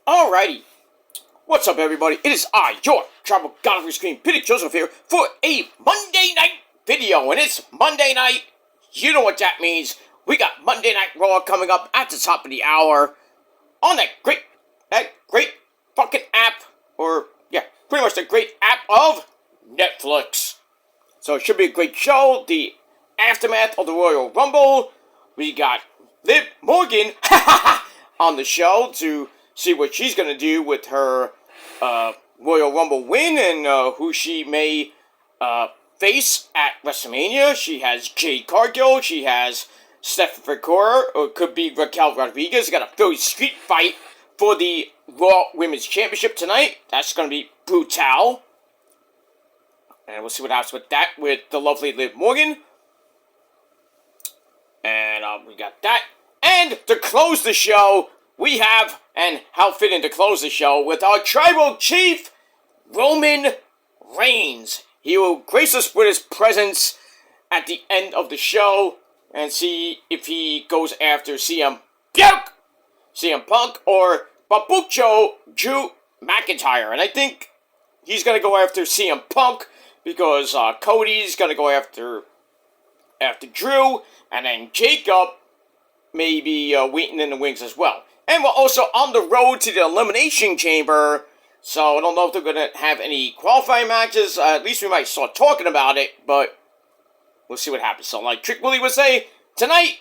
Alrighty, what's up everybody? It is I, your Tribal God of Screen, Peter Joseph here for a Monday night video. And it's Monday night, you know what that means. We got Monday Night Raw coming up at the top of the hour on that great fucking app, or yeah, pretty much the great app of Netflix. So it should be a great show. The aftermath of the Royal Rumble. We got Liv Morgan on the show to see what she's going to do with her Royal Rumble win and who she may face at WrestleMania. She has Jade Cargill. She has Stephanie McCoy, or it could be Raquel Rodriguez. Got a Philly street fight for the Raw Women's Championship tonight. That's going to be brutal. And we'll see what happens with that with the lovely Liv Morgan. And we got that. And to close the show, we have, and how fitting to close the show, with our Tribal Chief, Roman Reigns. He will grace us with his presence at the end of the show and see if he goes after CM Punk, or Babucho Drew McIntyre. And I think he's going to go after CM Punk because Cody's going to go after Drew, and then Jacob may be waiting in the wings as well. And we're also on the road to the Elimination Chamber, so I don't know if they're going to have any qualifying matches. At least we might start talking about it, but we'll see what happens. So like Trick Willie would say, tonight,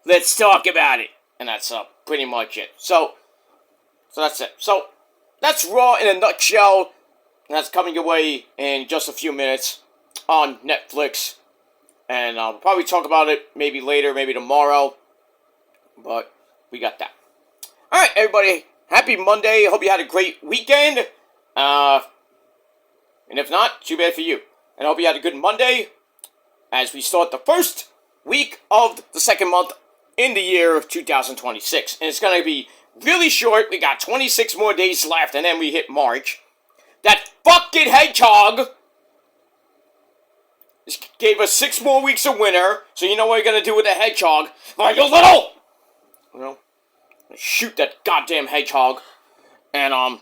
let's talk about it. And that's pretty much it. So that's it. So that's Raw in a nutshell. And that's coming your way in just a few minutes on Netflix. And we'll probably talk about it maybe later, maybe tomorrow. But we got that. Alright, everybody. Happy Monday. Hope you had a great weekend. And if not, too bad for you. And I hope you had a good Monday as we start the first week of the second month in the year of 2026. And it's going to be really short. We got 26 more days left, and then we hit March. That fucking hedgehog gave us 6 more weeks of winter. So you know what you're going to do with the hedgehog? Like a little! You know? Shoot that goddamn hedgehog. And,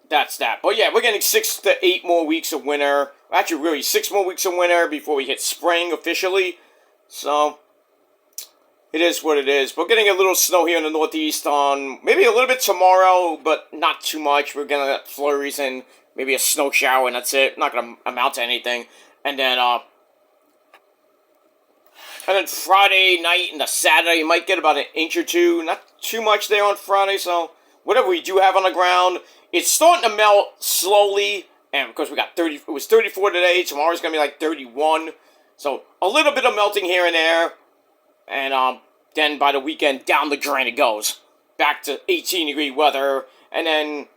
that's that. But yeah, we're getting 6 to 8 more weeks of winter. Actually, really, 6 more weeks of winter before we hit spring officially. So, it is what it is. We're getting a little snow here in the Northeast on maybe a little bit tomorrow, but not too much. We're going to get flurries and maybe a snow shower, and that's it. Not going to amount to anything. And then Friday night and the Saturday, you might get about an inch or two. Not too much there on Friday, so whatever we do have on the ground, it's starting to melt slowly. And because we got 30, it was 34 today. Tomorrow's going to be like 31. So a little bit of melting here and there. And then by the weekend, down the drain it goes. Back to 18-degree weather. And then,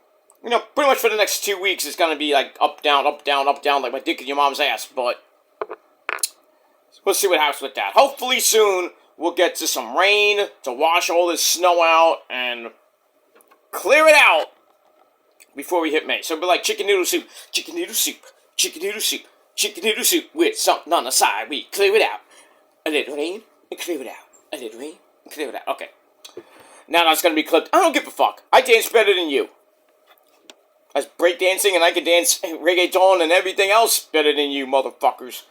you know, pretty much for the next 2 weeks, it's going to be like up, down, up, down, up, down, like my dick in your mom's ass. But we'll see what happens with that. Hopefully soon we'll get to some rain to wash all this snow out and clear it out before we hit May. So it'll be like chicken noodle soup, chicken noodle soup, chicken noodle soup, chicken noodle soup with something on the side. We clear it out. A little rain and clear it out. A little rain and clear it out. Okay. Now that's going to be clipped. I don't give a fuck. I dance better than you. I was breakdancing and I can dance reggaeton and everything else better than you motherfuckers.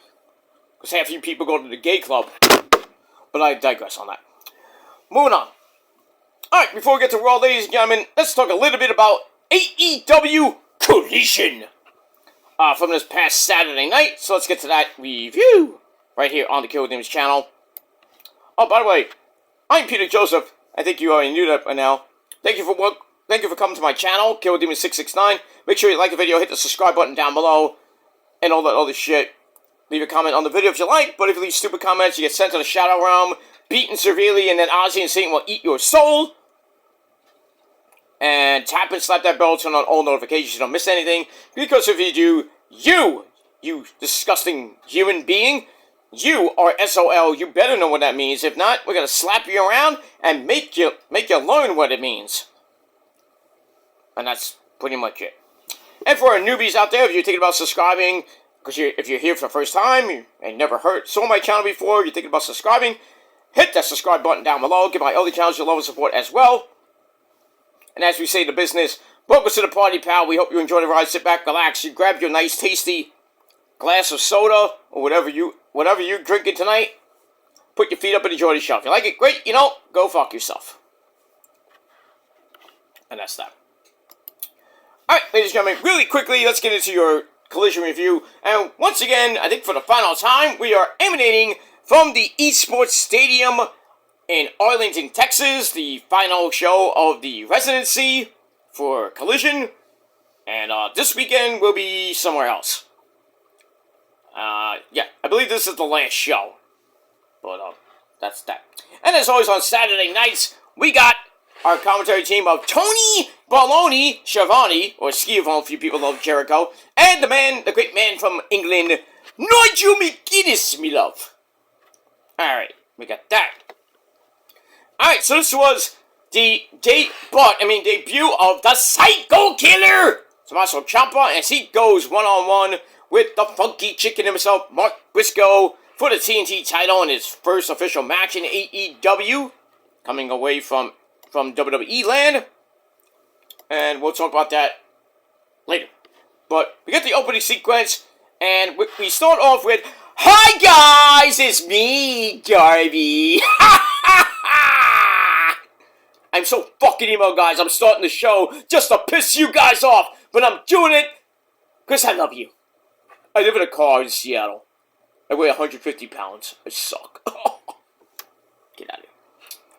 Because half you people go to the gay club. But I digress on that. Moving on. Alright, before we get to Raw, ladies and gentlemen, let's talk a little bit about Aew Collision from this past Saturday night. So let's get to that review right here on the Kill With Names channel. Oh, by the way, I'm Peter Joseph. I think you already knew that by now. Thank you for coming to my channel, Kill With Demons 669. Make sure you like the video, hit the subscribe button down below, and all that other shit. Leave a comment on the video if you like, but if you leave stupid comments, you get sent to the Shadow Realm, beaten severely, and then Ozzy and Satan will eat your soul. And tap and slap that bell to turn on all notifications so you don't miss anything. Because if you do, you disgusting human being, you are SOL. You better know what that means. If not, we're going to slap you around and make you learn what it means. And that's pretty much it. And for our newbies out there, if you're thinking about subscribing, because if you're here for the first time and never saw my channel before, you're thinking about subscribing, hit that subscribe button down below. Give my other channels your love and support as well. And as we say to business, welcome to the party, pal. We hope you enjoy the ride. Sit back, relax. You grab your nice, tasty glass of soda or whatever you're drinking tonight. Put your feet up and enjoy the show. If you like it, great. You know, go fuck yourself. And that's that. Alright, ladies and gentlemen, really quickly, let's get into your Collision review. And once again, I think for the final time, we are emanating from the Esports Stadium in Arlington, Texas, the final show of the residency for Collision. And this weekend will be somewhere else. Yeah, I believe this is the last show. But that's that. And as always on Saturday nights, we got our commentary team of Tony Baloney Schiavone, or Schiavone, for you people love Jericho, and the great man from England, Nigel McGuinness, me love. Alright, we got that. Alright, so this was the debut of the Psycho Killer, Tommaso Ciampa, as he goes one-on-one with the funky chicken himself, Mark Briscoe, for the TNT title in his first official match in AEW, coming away from WWE land, and we'll talk about that later. But we get the opening sequence, and we start off with, "Hi guys, it's me, Darby." I'm so fucking emo, guys. I'm starting the show just to piss you guys off, but I'm doing it because I love you. I live in a car in Seattle. I weigh 150 pounds. I suck. Get out of here.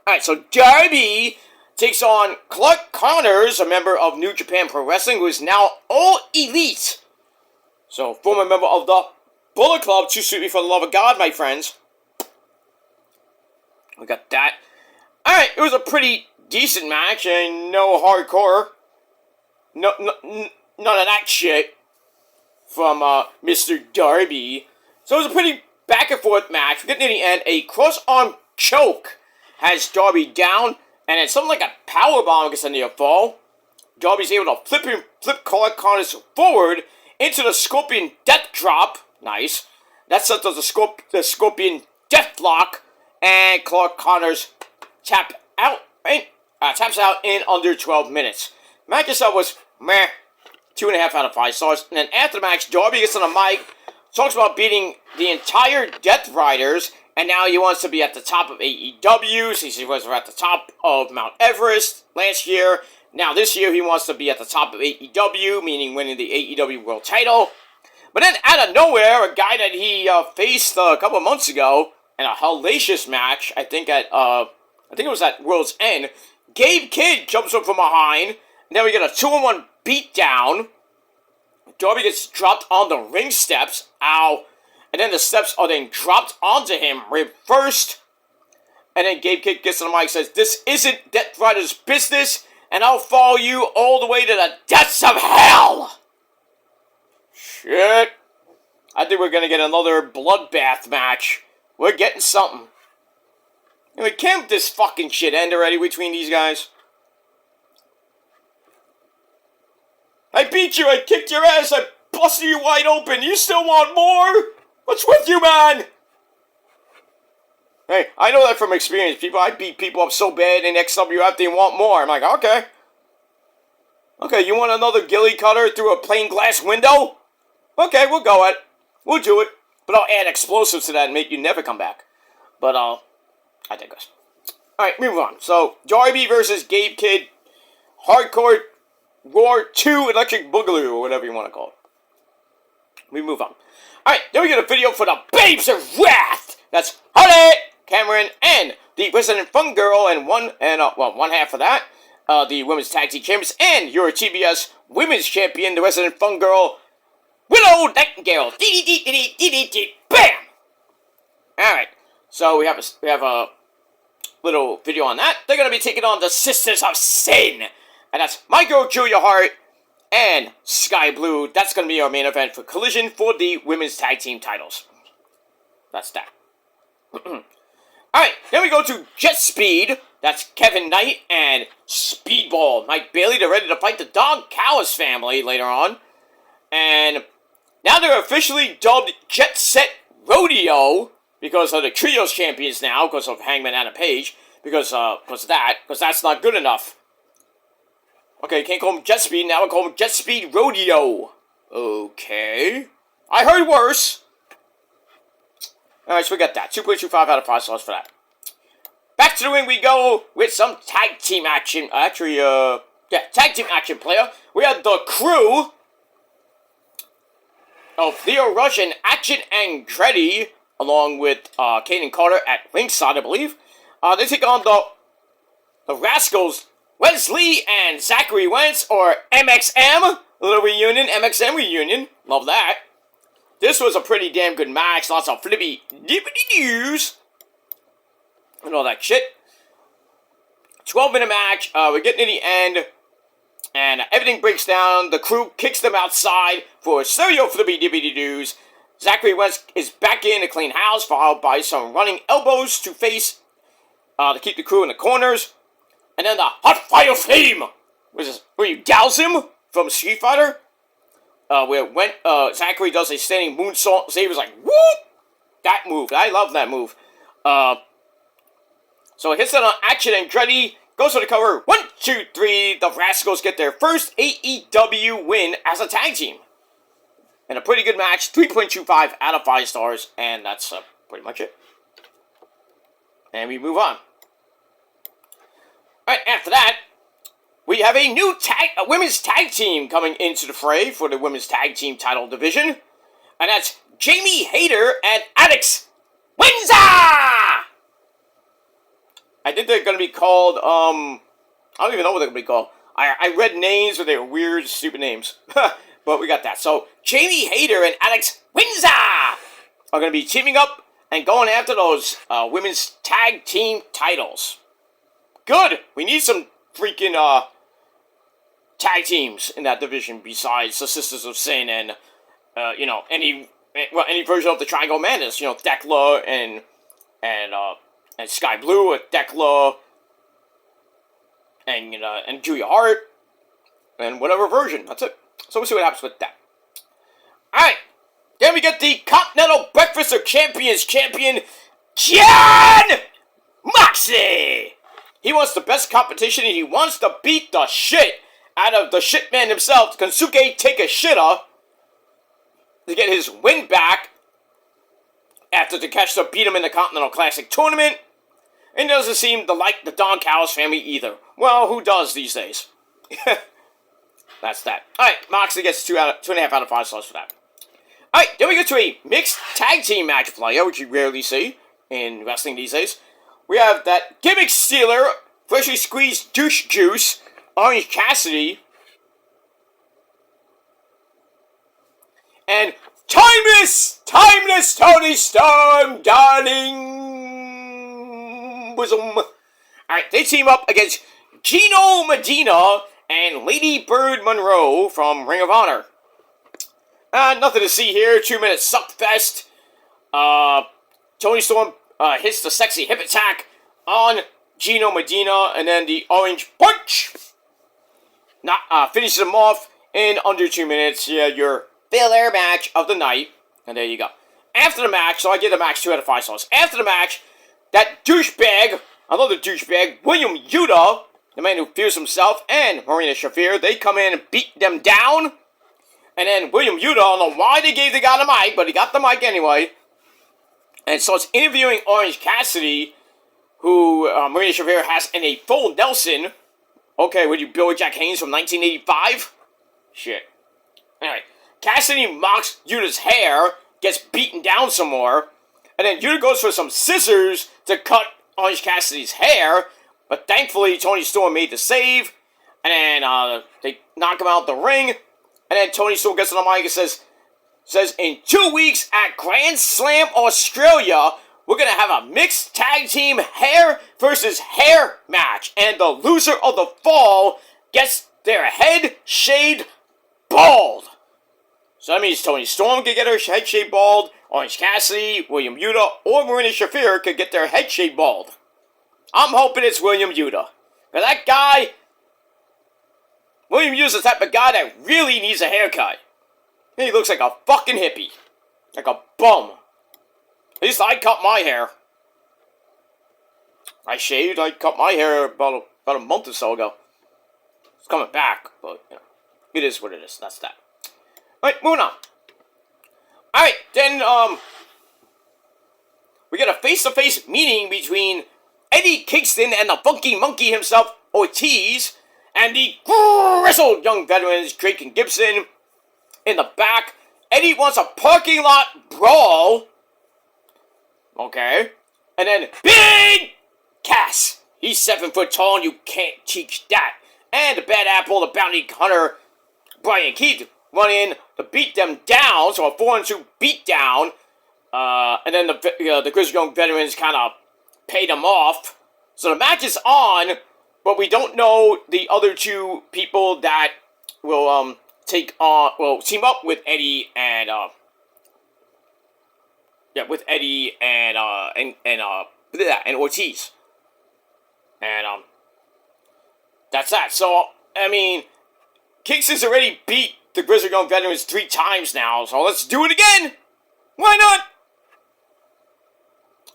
Alright, so Darby takes on Clark Connors, a member of New Japan Pro Wrestling, who is now All Elite. So, former member of the Bullet Club, too sweet me for the love of God, my friends. We got that. Alright, it was a pretty decent match, and no hardcore. None of that shit from Mr. Darby. So it was a pretty back-and-forth match. We get near the end, a cross-arm choke has Darby down, and then something like a powerbomb gets a near fall. Darby's able to flip Clark Connors forward into the Scorpion Death Drop. Nice. That sets up the Scorpion Death Lock, and Clark Connors taps out in under 12 minutes. Match itself was meh, 2.5 out of 5 stars. And then after the match, Darby gets on the mic, talks about beating the entire Death Riders, and now he wants to be at the top of AEW, since he was at the top of Mount Everest last year. Now this year he wants to be at the top of AEW, meaning winning the AEW World title. But then out of nowhere, a guy that he faced a couple of months ago in a hellacious match, I think it was at World's End, Gabe Kidd jumps up from behind, and then we get a 2-on-1 beatdown. Darby gets dropped on the ring steps. Ow. And then the steps are then dropped onto him, reversed. And then Gabe Kidd gets on the mic and says, "This isn't Death Rider's business, and I'll follow you all the way to the depths of hell." Shit. I think we're going to get another bloodbath match. We're getting something. Anyway, can't this fucking shit end already between these guys? I beat you, I kicked your ass, I busted you wide open, you still want more? What's with you, man? Hey, I know that from experience. I beat people up so bad in XWF they want more. I'm like, okay. Okay, you want another ghillie cutter through a plain glass window? Okay, we'll go at it. We'll do it. But I'll add explosives to that and make you never come back. But, I digress. Alright, move on. So, Darby versus Gabe Kidd. Hardcore War 2 Electric Boogaloo, or whatever you want to call it. We move on. Alright, then we get a video for the Babes of Wrath. That's Holly, Cameron, and the Resident Fun Girl, and one half of that, the Women's Tag Team Champions, and your TBS Women's Champion, the Resident Fun Girl, Willow Nightingale. Bam! Alright, so we have a little video on that. They're going to be taking on the Sisters of Sin. And that's My Girl Julia Hart and Sky Blue. That's going to be our main event for Collision for the Women's Tag Team titles. That's that. Alright, then we go to Jet Speed. That's Kevin Knight and Speedball Mike Bailey. They're ready to fight the Dog Callis family later on. And now they're officially dubbed Jet Set Rodeo because of the Trios champions now, because of Hangman Adam Page, because that's not good enough. Okay, can't call him Jet Speed. Now I call him Jet Speed Rodeo. Okay. I heard worse. Alright, so we got that. 2.25 out of 5 stars for that. Back to the ring we go with some tag team action. Actually, tag team action player. We have the crew of Theo Rush and Action Andretti, along with Caden Carter at ringside, I believe. They take on the Rascals, Wesley and Zachary Wentz, or MXM. A little reunion, MXM reunion. Love that. This was a pretty damn good match. Lots of flippy dippity doos and all that shit. 12-minute match. We're getting to the end. And everything breaks down. The crew kicks them outside for stereo flippy dippity doos. Zachary Wentz is back in to clean house, followed by some running elbows to face to keep the crew in the corners. And then the hot fire flame, where you douse him from Street Fighter. Where Zachary does a standing moonsault. Xavier's like, whoop! That move. I love that move. So it hits it on Action Andretti. Goes for the cover. 1, 2, 3. The Rascals get their first AEW win as a tag team. And a pretty good match. 3.25 out of 5 stars. And that's pretty much it. And we move on. Alright, after that, we have a new women's tag team coming into the fray for the women's tag team title division. And that's Jamie Hayter and Alex Windsor! I think they're going to be called, I don't even know what they're going to be called. I read names, but they were weird, stupid names. But we got that. So, Jamie Hayter and Alex Windsor are going to be teaming up and going after those women's tag team titles. Good! We need some freaking, tag teams in that division besides the Sisters of Sin and, any version of the Triangle Madness. Thekla and Sky Blue with Thekla and Julia Hart and whatever version. That's it. So we'll see what happens with that. Alright. Then we get the Continental Breakfast of Champions champion, Jon Moxley! He wants the best competition and he wants to beat the shit out of the shit man himself, Kensuke Takeshita, to get his win back after Takeshita beat him in the Continental Classic Tournament. And it doesn't seem to like the Don Callis family either. Well, who does these days? That's that. Alright, Moxley gets 2.5 out of 5 stars for that. Alright, then we get to a mixed tag team match player, which you rarely see in wrestling these days. We have that gimmick stealer, freshly squeezed douche juice, Orange Cassidy, and timeless Tony Storm, darling bosom. Alright, they team up against Gino Medina and Lady Bird Monroe from Ring of Honor. Nothing to see here. 2-minute suck fest. Tony Storm hits the sexy hip attack on Gino Medina, and then the Orange Punch finishes him off in under 2 minutes. Yeah, your filler match of the night. And there you go. After the match, so I give the match 2 out of 5 stars. After the match, that douchebag, another douchebag, William Yuta, the man who fears himself, and Marina Shafir, they come in and beat them down. And then William Yuta, I don't know why they gave the guy the mic, but he got the mic anyway. And so it's interviewing Orange Cassidy, who Marina Shafir has in a full Nelson. Okay, would you Billy Jack Haynes from 1985? Shit. Anyway, Cassidy mocks Yuta's hair, gets beaten down some more, and then Yuta goes for some scissors to cut Orange Cassidy's hair, but thankfully Tony Storm made the save, and then they knock him out the ring, and then Tony Storm gets on the mic and says, in 2 weeks at Grand Slam Australia, we're going to have a mixed tag team hair versus hair match, and the loser of the fall gets their head shaved bald. So that means Tony Storm could get her head shaved bald, Orange Cassidy, William Yuta, or Marina Shafir could get their head shaved bald. I'm hoping it's William Yuta. Because that guy, William Yuta's the type of guy that really needs a haircut. He looks like a fucking hippie. Like a bum. At least I cut my hair. I cut my hair about a month or so ago. It's coming back, but, it is what it is. That's that. Alright, moving on. Alright, then, we got a face-to-face meeting between Eddie Kingston and the funky monkey himself, Ortiz, and the grizzled young veterans, Drake and Gibson. In the back, Eddie wants a parking lot brawl. Okay. And then Big Cass. He's 7 foot tall and you can't teach that. And the bad apple, the bounty hunter, Brian Keith, run in to beat them down. So a 4-2 beat down. And then the Grizzled Young Veterans kind of paid them off. So the match is on, but we don't know the other two people that will team up with Eddie and and Ortiz. And that's that. So I mean, Kingston's already beat the Grizzled Young Veterans 3 times now, so let's do it again. Why not?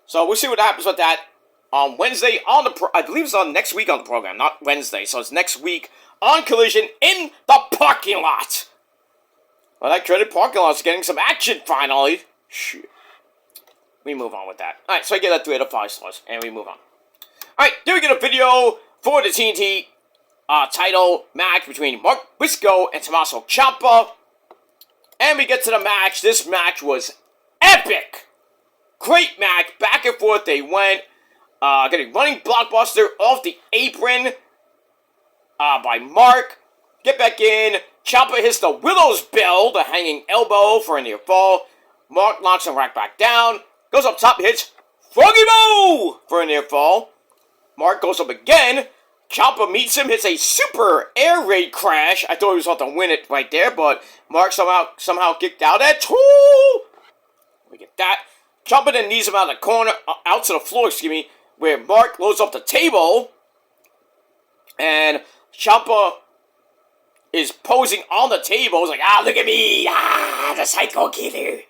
So we'll see what happens with that on Wednesday I believe it's on next week on the program, not Wednesday. So it's next week on Collision in the parking lot. Well, that dreaded parking lot's getting some action finally. Shit. We move on with that. Alright, so I get that 3 out of 5 stars, and we move on. Alright, then we get a video for the TNT title match between Mark Briscoe and Tommaso Ciampa. And we get to the match. This match was epic. Great match. Back and forth they went. Getting running blockbuster off the apron by Mark. Get back in. Ciampa hits the Willow's Bell, the hanging elbow for a near fall. Mark knocks him right back down. Goes up top, hits Froggy Bow for a near fall. Mark goes up again. Ciampa meets him, hits a super air raid crash. I thought he was about to win it right there, but Mark somehow kicked out at 2. We get that. Ciampa then knees him out of the corner, out to the floor, where Mark loads up the table. And Ciampa is posing on the table. He's like, look at me. The Psycho Killer.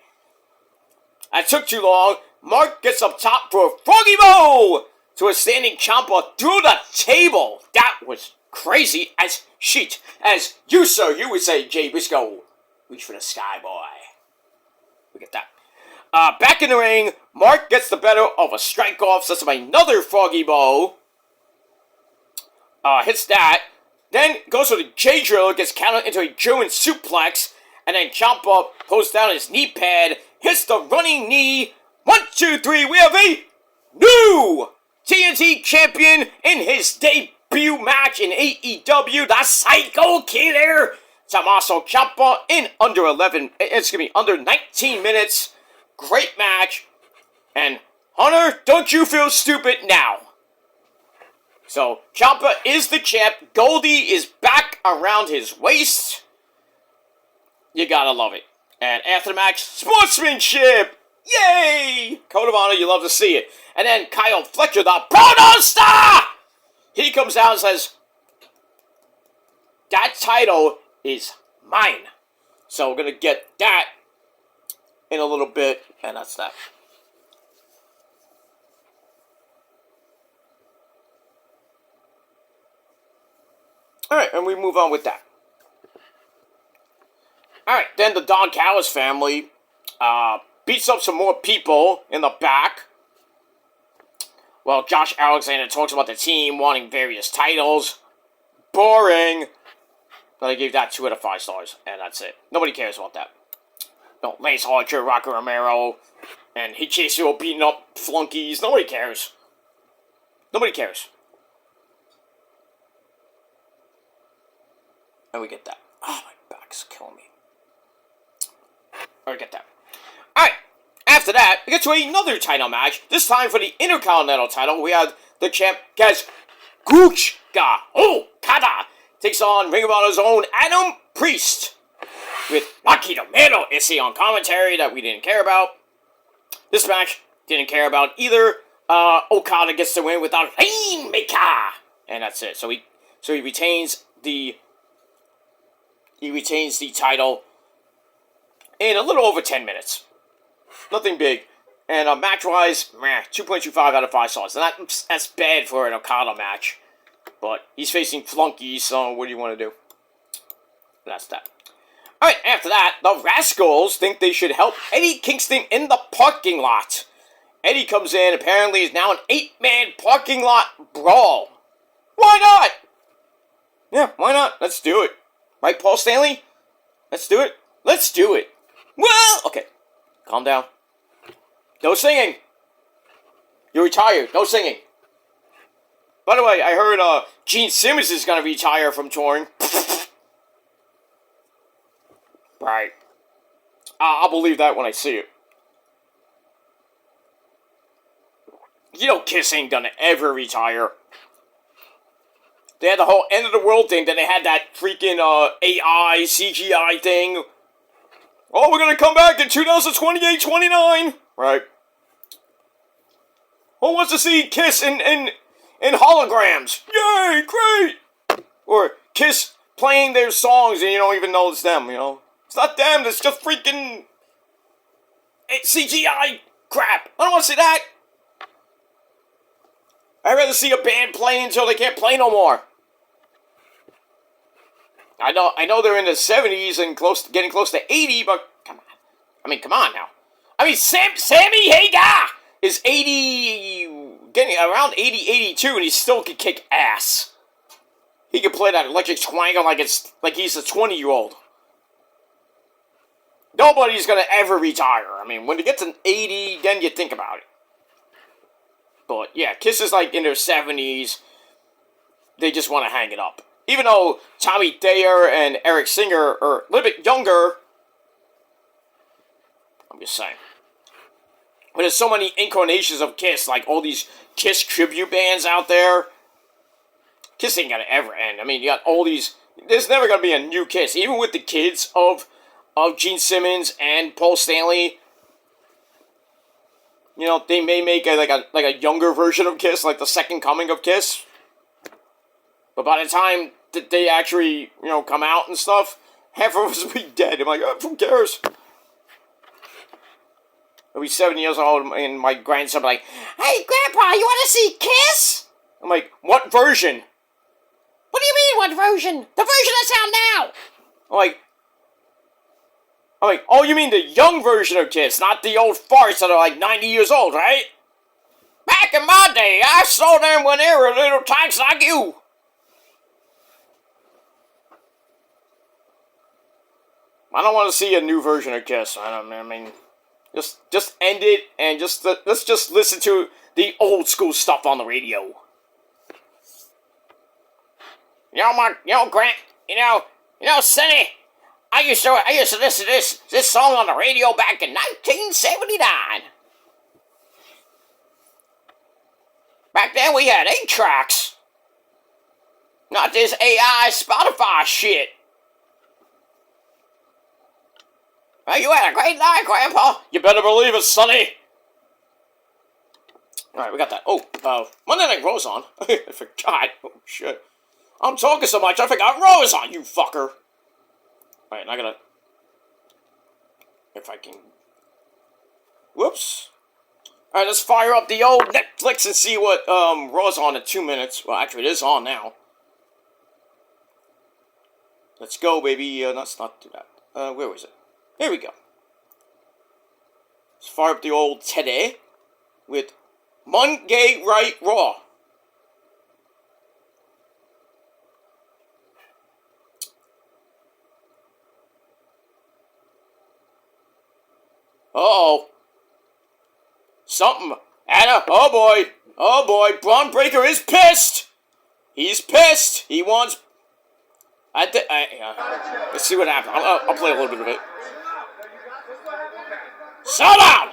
That took too long. Mark gets up top for a Froggy Bow to a standing Ciampa through the table. That was crazy as shit. As you, sir, you would say, Jay Briscoe, reach for the sky, boy. We get that. Back in the ring, Mark gets the better of a strike-off, sets up another Froggy Bow. Hits that. Then goes for the J-Drill, gets countered into a German suplex, and then Ciampa pulls down his knee pad, hits the running knee. 1, 2, 3, we have a new TNT champion in his debut match in AEW, the Psycho Killer, Tommaso Ciampa, in under 19 minutes. Great match. And Hunter, don't you feel stupid now. So, Ciampa is the champ. Goldie is back around his waist. You gotta love it. And after the match, sportsmanship! Yay! Code of Honor, you love to see it. And then Kyle Fletcher, the Proto Star! He comes out and says, that title is mine. So we're gonna get that in a little bit, and that's that. Alright, and we move on with that. Alright, then the Don Callis family beats up some more people in the back. Well, Josh Alexander talks about the team wanting various titles. Boring. But I gave that 2 out of 5 stars, and that's it. Nobody cares about that. No, Lance Archer, Rocky Romero, and Hichisu beating up flunkies. Nobody cares. Nobody cares. And we get that. Oh, my back's killing me. Or get that. Alright, after that, we get to another title match. This time for the Intercontinental title, we have the champ, Kazuchika Okada, takes on Ring of Honor's own Adam Priest, with Akito Mero Issei on commentary that we didn't care about. This match, didn't care about either. Okada gets the win without Rainmaker, and that's it. So he retains the title in a little over 10 minutes. Nothing big. And match-wise, 2.25 out of 5 stars. And that's bad for an Okada match. But he's facing flunkies, so what do you want to do? That's that. Alright, after that, the Rascals think they should help Eddie Kingston in the parking lot. Eddie comes in, apparently is now an 8-man parking lot brawl. Why not? Yeah, why not? Let's do it. Right, Paul Stanley? Let's do it. Let's do it. Well, okay. Calm down. No singing. You're retired. No singing. By the way, I heard Gene Simmons is going to retire from touring. Right. I'll believe that when I see it. You know Kiss ain't gonna ever retire. They had the whole end of the world thing, then they had that freaking AI, CGI thing. Oh, we're gonna come back in 2028, 29. Right. Who wants to see Kiss in holograms? Yay, great! Or Kiss playing their songs and you don't even know it's them, you know? It's not them, it's just freaking CGI crap. I don't want to see that. I'd rather see a band play until they can't play no more. I know they're in the 70s and getting close to 80, but come on. I mean, come on now. I mean, Sammy Hagar is 80, getting around 80, 82, and he still can kick ass. He can play that electric twangler like he's a 20-year-old. Nobody's gonna ever retire. I mean, when they get to 80, then you think about it. But yeah, Kiss is like in their 70s. They just want to hang it up. Even though Tommy Thayer and Eric Singer are a little bit younger. I'm just saying. But there's so many incarnations of Kiss, like all these Kiss tribute bands out there. Kiss ain't gonna ever end. I mean, you got all these. There's never gonna be a new Kiss, even with the kids of Gene Simmons and Paul Stanley. You know, they may make a younger version of Kiss, like the second coming of Kiss. But by the time that they actually, you know, come out and stuff, half of us will be dead. I'm like, oh, who cares? I'll be 7 years old, and my grandson will be like, hey, Grandpa, you want to see Kiss? I'm like, what version? What do you mean, what version? The version that's out now! I'm like, oh, you mean the young version of Kiss, not the old farts that are like 90 years old, right? Back in my day, I saw them when they were little tykes like you. I don't want to see a new version of Kiss. I mean, just end it and let's just listen to the old school stuff on the radio. Sonny. I used to listen to this song on the radio back in 1979. Back then we had 8 tracks. Not this AI Spotify shit. Well, you had a great night, Grandpa. You better believe it, Sonny. Alright, we got that. Oh, Monday Night Raw's on. I forgot. Oh, shit. I'm talking so much, I forgot Raw is on, you fucker. Alright, I gotta... If I can... Whoops. Alright, let's fire up the old Netflix and see what Raw's on in 2 minutes. Well, actually, it is on now. Let's go, baby. Let's not do that. Where was it? Here we go. Let's fire up the old Teddy with Monday Night Raw. Uh-oh. Something. Anna, oh boy, Braun Breaker is pissed. He's pissed. He wants... let's see what happens. I'll play a little bit of it. Shut down!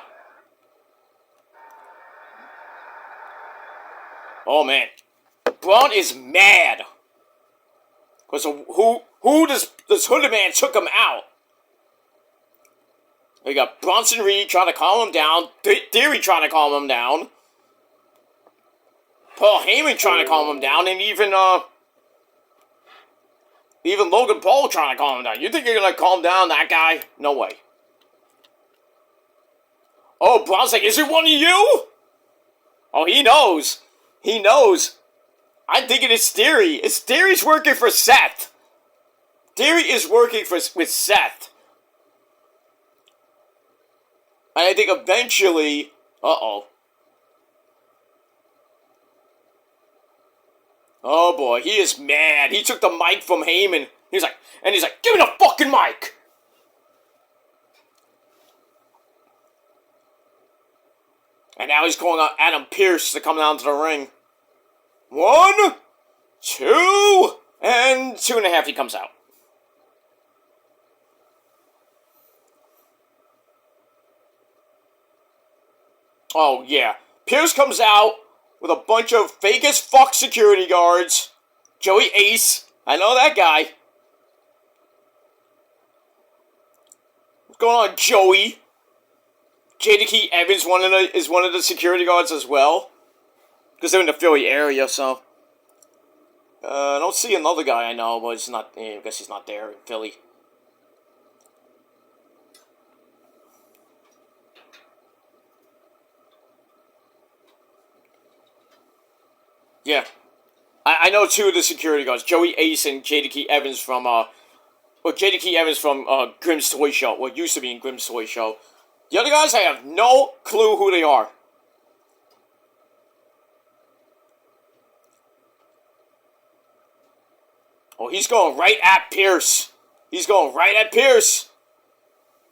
Oh man, Braun is mad because of who this hooded man took him out. We got Bronson Reed trying to calm him down, Theory trying to calm him down, Paul Heyman trying to calm him down, and even Logan Paul trying to calm him down. You think you're gonna calm down that guy? No way. Oh, Braun's like, is it one of you? Oh, he knows. He knows. I'm thinking it's Theory. It's Theory's working for Seth. Theory is working with Seth. And I think eventually... Uh-oh. Oh boy, he is mad. He took the mic from Heyman. He's like, give me the fucking mic! And now he's calling out Adam Pearce to come down to the ring. 1, 2, and 2.5 he comes out. Oh yeah, Pearce comes out with a bunch of fake as fuck security guards. Joey Ace, I know that guy. What's going on, Joey? J.D. Evans is one of the security guards as well. Because they're in the Philly area, so. I don't see another guy I know, but it's not. I guess he's not there in Philly. Yeah. I know two of the security guards, Joey Ace and J.D. Evans from, J.D. Evans from, Grimm's Toy Show, what used to be in Grimm's Toy Show. The other guys, I have no clue who they are. Oh, he's going right at Pearce. He's going right at Pearce.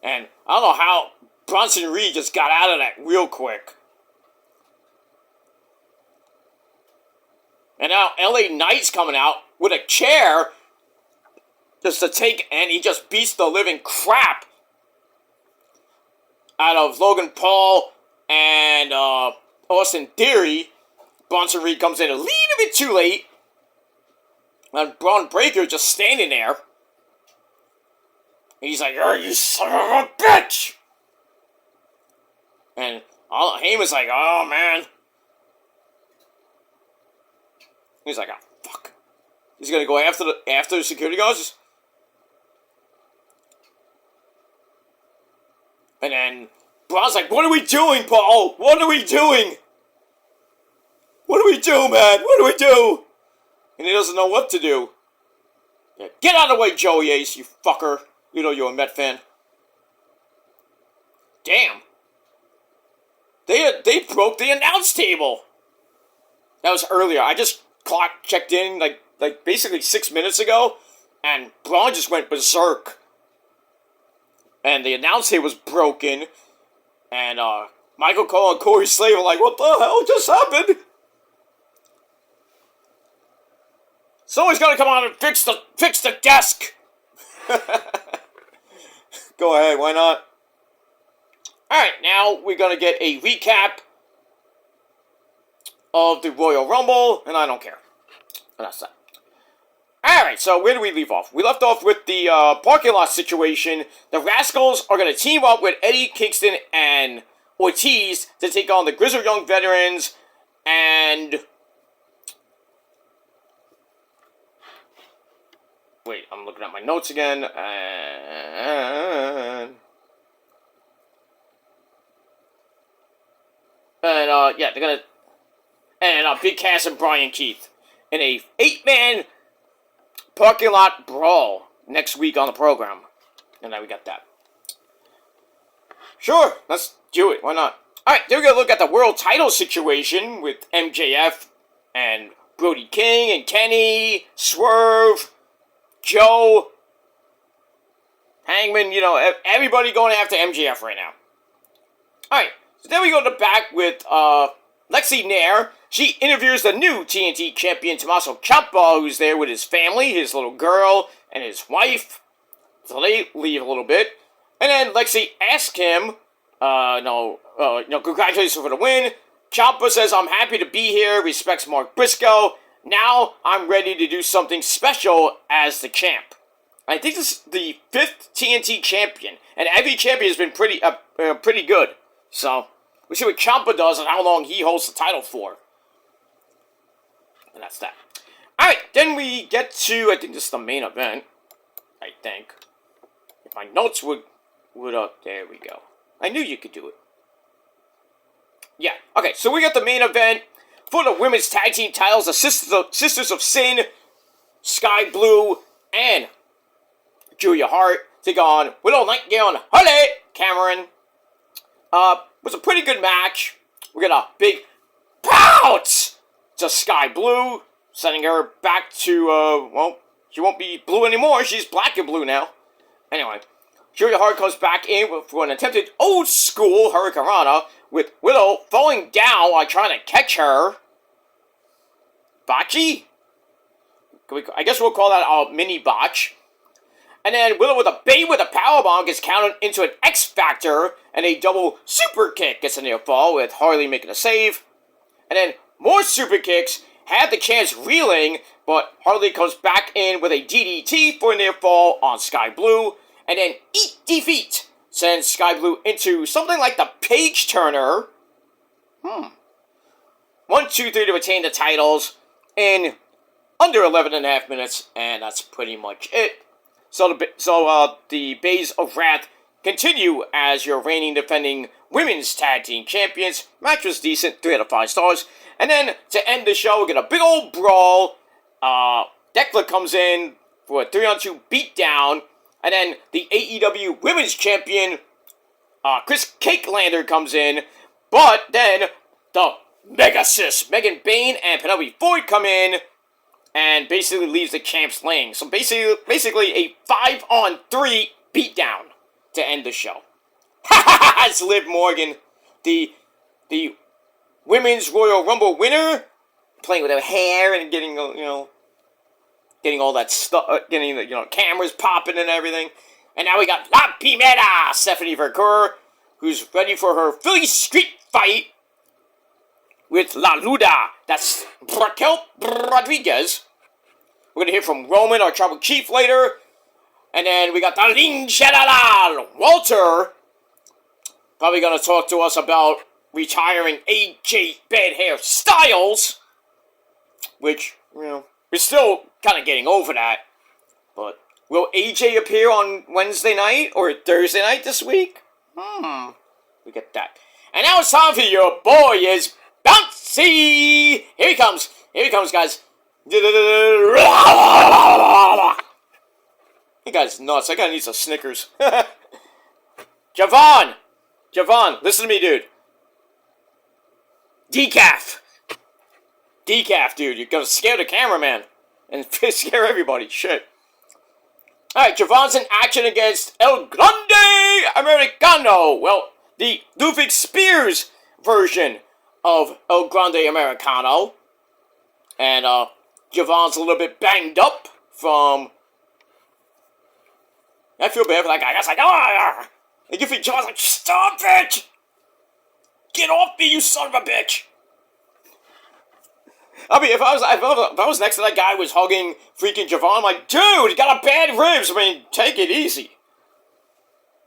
And I don't know how Bronson Reed just got out of that real quick. And now LA Knight's coming out with a chair just to take, and he just beats the living crap out of Logan Paul and Austin Theory. Bronson Reed comes in a little bit too late. And Braun Breaker just standing there. And he's like, "Oh, you son of a bitch!" And Heyman's like, "Oh, man." He's like, "Oh, fuck." He's gonna go after the security guards. And then Braun's like, "What are we doing, Paul? What are we doing? What do we do, man? What do we do?" And he doesn't know what to do. Yeah, get out of the way, Joey Ace, you fucker. You know you're a Met fan. Damn. They broke the announce table. That was earlier. I just checked in like basically 6 minutes ago, and Braun just went berserk. And the announce table was broken, and Michael Cole and Corey Slade were like, "What the hell just happened?" Someone's gotta come on and fix the desk. Go ahead, why not? Alright, now we're gonna get a recap of the Royal Rumble, and I don't care. And that's that. Alright, so where do we leave off? We left off with the parking lot situation. The Rascals are gonna team up with Eddie Kingston and Ortiz to take on the Grizzled Young Veterans and... Wait, I'm looking at my notes again, and yeah, they're gonna, and Big Cass and Brian Keith in a 8-man parking lot brawl next week on the program, and now we got that. Sure, let's do it. Why not? All right, then we're gonna look at the world title situation with MJF and Brody King and Kenny, Swerve, Joe, Hangman, you know, everybody going after MJF right now. Alright, so then we go to the back with Lexi Nair. She interviews the new TNT champion, Tommaso Ciampa, who's there with his family, his little girl, and his wife. So they leave a little bit. And then Lexi asks him, congratulations for the win. Ciampa says, "I'm happy to be here," respects Mark Briscoe. "Now I'm ready to do something special as the champ." I think this is the 5th TNT champion, and every champion has been pretty good. So we'll see what Ciampa does and how long he holds the title for. And that's that. All right, then we get to, I think this is the main event. I think if my notes would there we go. I knew you could do it. Yeah. Okay, so we got the main event for the women's tag team titles, the Sisters of Sin, Sky Blue, and Julia Hart take on Willow Nightingale and Holly Cameron. Was a pretty good match. We got a big pounce to Sky Blue, sending her back to, well, she won't be blue anymore. She's black and blue now. Anyway, Julia Hart comes back in for an attempted old school Hurricanrana with Willow falling down while trying to catch her. Botchy? I guess we'll call that a mini botch. And then Willow with a bait with a powerbomb gets counted into an X Factor, and a double super kick gets a near fall with Harley making a save. And then more super kicks, had the chance reeling, but Harley comes back in with a DDT for a near fall on Sky Blue. And then Eat Defeat sends Sky Blue into something like the page turner. 1, 2, 3 to retain the titles in under 11.5 minutes, and that's pretty much it. So the Bays of Wrath continue as your reigning defending women's tag team champions. Match was decent, 3 out of 5 stars. And then to end the show, we get a big old brawl. Declan comes in for a 3-on-2 beatdown. And then the AEW Women's Champion, Chris Cakelander, comes in. But then the Mega Sis, Megan Bayne and Penelope Ford come in and basically leaves the champs laying. So basically a 5-on-3 beatdown to end the show. It's Liv Morgan, the Women's Royal Rumble winner, playing with her hair and getting all that stuff, getting the cameras popping and everything. And now we got La Primera, Stephanie Vergara, who's ready for her Philly Street fight with La Luda. That's Raquel Rodriguez. We're going to hear from Roman, our tribal chief, later. And then we got Darlene General Walter, probably going to talk to us about retiring AJ Bad Hair Styles, which, we're still kind of getting over that. But will AJ appear on Wednesday night or Thursday night this week? We get that. And now it's time for your boy is Bouncy! Here he comes, guys. You guys nuts. I gotta need some Snickers. Javon, listen to me, dude. Decaf, dude. You're gonna scare the cameraman and scare everybody. Shit. Alright, Javon's in action against El Grande Americano. Well, the Ludwig Spears version of El Grande Americano. And, Javon's a little bit banged up from... I feel bad for that guy. I was like, and you feel Javon's like, stop it! Get off me, you son of a bitch! I mean, if I was next to that guy who was hugging freaking Javon, I'm like, dude, he got a bad ribs. I mean, take it easy.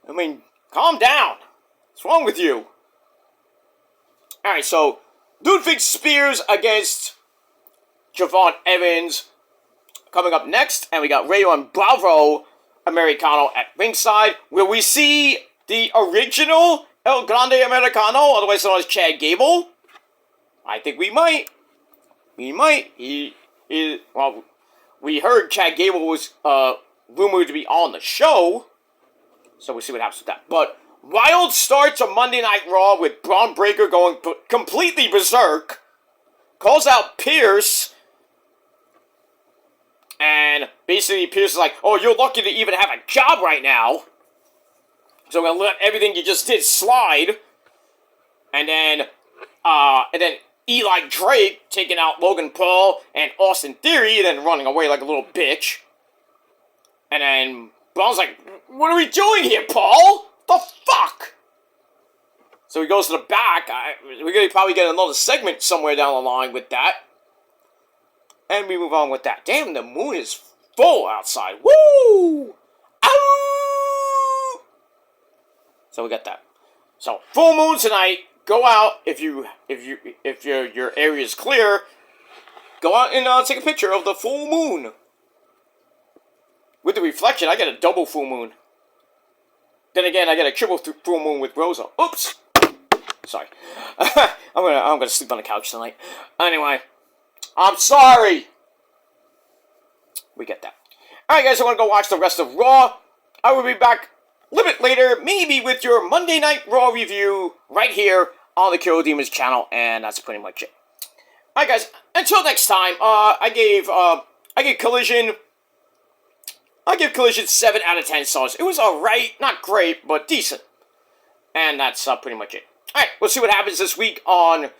I mean, calm down. What's wrong with you? Alright, so, Ludwig Spears against Javon Evans coming up next, and we got Rayo and Bravo Americano at ringside, where we see the original El Grande Americano, otherwise known as Chad Gable. I think we might. We heard Chad Gable was rumored to be on the show, so we'll see what happens with that. But wild start to Monday Night Raw with Braun Breaker going completely berserk, calls out Pierce, and basically Pierce is like, oh, you're lucky to even have a job right now, so I'm gonna let everything you just did slide. And then Eli Drake taking out Logan Paul and Austin Theory, and then running away like a little bitch. And then Braun's like, what are we doing here, Paul? The fuck? So he goes to the back. We're going to probably get another segment somewhere down the line with that. And we move on with that. Damn, the moon is full outside. Woo! Ow! So we got that. So, full moon tonight. Go out if your area is clear. Go out and take a picture of the full moon. With the reflection, I get a double full moon. Then again, I get a triple full moon with Rosa. Oops. Sorry. I'm gonna sleep on the couch tonight. Anyway, I'm sorry. We get that. Alright, guys, I want to go watch the rest of Raw. I will be back a little bit later, maybe with your Monday Night Raw review right here on the Killer Demons channel, and that's pretty much it. Alright, guys, until next time, I give Collision 7 out of 10 stars. It was alright, not great, but decent. And that's pretty much it. Alright, we'll see what happens this week on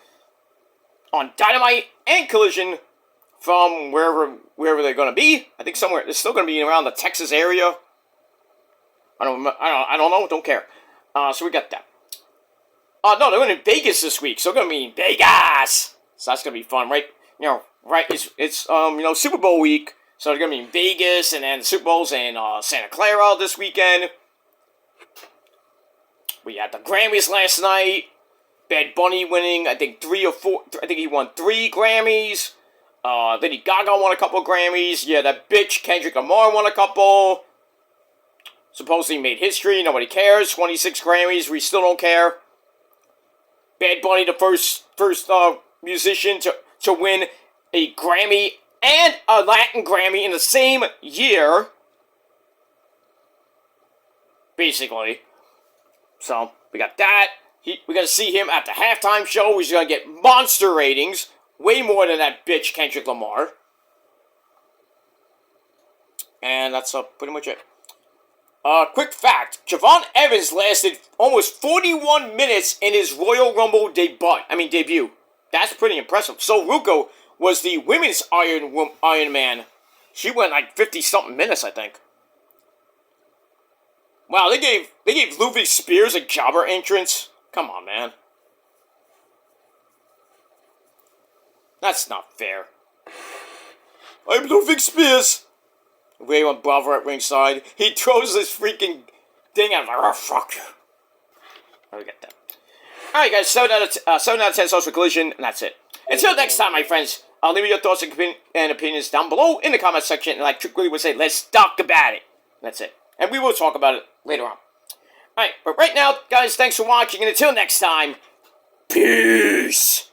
Dynamite and Collision from wherever they're going to be. I think somewhere, they're still going to be around the Texas area. I don't know, don't care. So we got that. No, they're going to Vegas this week, so they're going to be in Vegas. So that's going to be fun, right? It's Super Bowl week, so they're going to be in Vegas, and then the Super Bowl's in Santa Clara this weekend. We had the Grammys last night. Bad Bunny winning, I think 3 or 4. I think he won 3 Grammys. Lady Gaga won a couple of Grammys. Yeah, that bitch Kendrick Lamar won a couple. Supposedly made history. Nobody cares. 26 Grammys. We still don't care. Bad Bunny, the first musician to win a Grammy and a Latin Grammy in the same year. Basically. So, we got that. We're going to see him at the halftime show. He's going to get monster ratings. Way more than that bitch Kendrick Lamar. And that's pretty much it. Quick fact. Javon Evans lasted almost 41 minutes in his Royal Rumble debut. That's pretty impressive. So Ruko was the women's Iron Man. She went like 50-something minutes, I think. Wow, they gave Ludwig Spears a jobber entrance. Come on, man. That's not fair. I'm Ludwig Spears. Raymond Bravo at ringside. He throws this freaking thing out. Like, oh, fuck you. I get that. Alright, guys. 7 out of 10 stars for Collision, and that's it. Until next time, my friends, leave me your thoughts and opinions down below in the comment section, and like Trick Willie would say, let's talk about it. That's it. And we will talk about it later on. Alright, but right now, guys, thanks for watching, and until next time, peace!